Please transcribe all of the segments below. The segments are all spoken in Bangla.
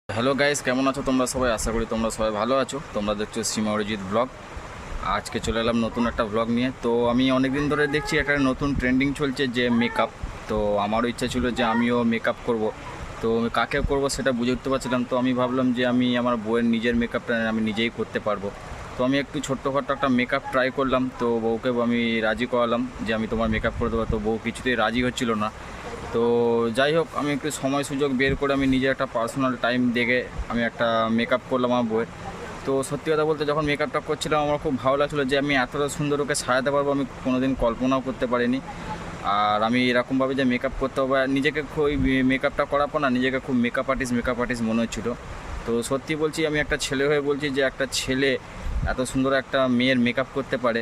হ্যালো গাইস, কেমন আছো তোমরা সবাই? আশা করি তোমরা সবাই ভালো আছো। তোমরা দেখছো সীমা অরিজিৎ ব্লগ। আজকে চলে এলাম নতুন একটা ব্লগ নিয়ে। তো আমি অনেক দিন ধরে দেখছি একটা নতুন ট্রেন্ডিং চলছে যে মেকআপ। তো আমারও ইচ্ছা ছিল যে আমিও মেকআপ করব। তো কাকে করব সেটা বুঝে উঠতে পারছিলাম। তো আমি ভাবলাম যে আমি আমার বউয়ের নিজের মেকআপটা আমি নিজেই করতে পারবো। তো আমি একটু ছোট্টখাটো একটা মেকআপ ট্রাই করলাম। তো বউকে আমি রাজি করালাম যে আমি তোমার মেকআপ করে দেবো। তো বউ কিছুতেই রাজি হচ্ছিল না। তো যাই হোক, আমি একটু সময় সুযোগ বের করে আমি নিজে একটা পার্সোনাল টাইম দেখে আমি একটা মেকআপ করলাম আমার বউয়ের। তো সত্যি কথা বলতে যখন মেকআপটা করছিলাম আমার খুব ভালো লাগছিলো যে আমি এতটা সুন্দর ওকে সাজাতে পারবো আমি কোনোদিন কল্পনাও করতে পারিনি। আর আমি এরকমভাবে যে মেকআপ করতে হবে নিজেকে খুব মেকআপটা করার পর না নিজেকে খুব মেকআপ আর্টিস্ট মনে হচ্ছিলো। তো সত্যি বলছি, আমি একটা ছেলে হয়ে বলছি যে একটা ছেলে এত সুন্দর একটা মেয়ের মেকআপ করতে পারে।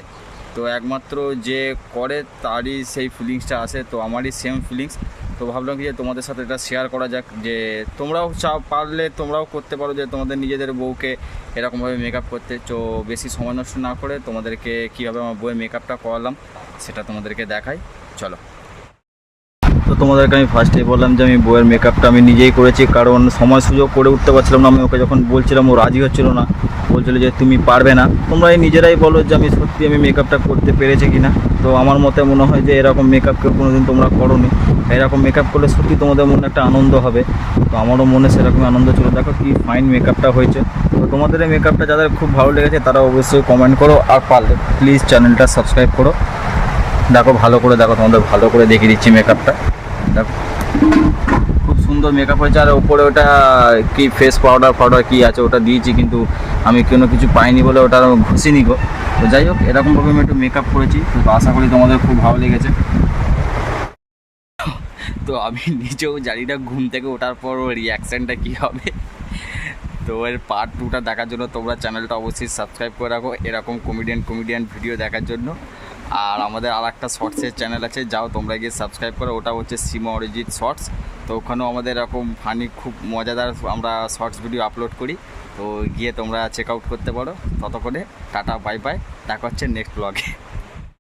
তো একমাত্র যে করে তারই সেই ফিলিংসটা আসে। তো আমারই সেম ফিলিংস। তো ভাবলাম কি যে তোমাদের সাথে এটা শেয়ার করা যাক, যে তোমরাও পারলে তোমরাও করতে পারো যে তোমাদের নিজেদের বউকে এরকমভাবে মেকআপ করতে। তো বেশি সময় নষ্ট না করে তোমাদেরকে কীভাবে আমার বউয়ের মেকআপটা করালাম সেটা তোমাদেরকে দেখাই, চলো। তো তোমাদেরকে আমি ফার্স্টেই বললাম যে আমি বউয়ের মেকআপটা আমি নিজেই করেছি, কারণ সময় সুযোগ করে উঠতে পারছিলাম না। আমি ওকে যখন বলছিলাম ও রাজি হচ্ছিল না, বলছিল যে তুমি পারবে না। তোমরা এই নিজেরাই বলো যে আমি সত্যি আমি মেকআপটা করতে পেরেছি কি না। তো আমার মতে মনে হয় যে এরকম মেকআপ কেউ কোনো দিন তোমরা করোনি। এরকম মেকআপ করলে সত্যি তোমাদের মনে একটা আনন্দ হবে। তো আমারও মনে সেরকমই আনন্দ ছিল। দেখো কি ফাইন মেকআপটা হয়েছে। তো তোমাদের এই মেকআপটা যাদের খুব ভালো লেগেছে তারা অবশ্যই কমেন্ট করো, আর পারলে প্লিজ চ্যানেলটা সাবস্ক্রাইব করো। দেখো ভালো করে দেখো, তোমাদের ভালো করে দেখিয়ে দিচ্ছি মেকআপটা। দেখো খুব সুন্দর মেকআপ হয়েছে। আর ওপরে ওটা কি ফেস পাউডার কি আছে ওটা দিয়েছি, কিন্তু আমি কোনো কিছু পাইনি বলে ওটা ঘুষিনি গো। তো যাই হোক, এরকমভাবে আমি একটু মেকআপ করেছি। তো আশা করি তোমাদের খুব ভালো লেগেছে। তো আমি নিজেও জানি না ঘুম থেকে ওঠার পর ওর রিয়াকশানটা কী হবে। তো এর পার্ট 2টা দেখার জন্য তোমরা চ্যানেলটা অবশ্যই সাবস্ক্রাইব করে রাখো এরকম কমেডিয়ান ভিডিও দেখার জন্য। আর আমাদের আর একটা শর্টসের চ্যানেল আছে, যাও তোমরা গিয়ে সাবস্ক্রাইব করো। ওটা হচ্ছে সীমা অরিজিৎ শর্টস। তো ওখানেও আমাদের এরকম ফানি খুব মজাদার আমরা শর্টস ভিডিও আপলোড করি। তো গিয়ে তোমরা চেক আউট করতে পারো। ততক্ষণে টাটা বাই বাই, দেখা হচ্ছে নেক্সট ব্লগে।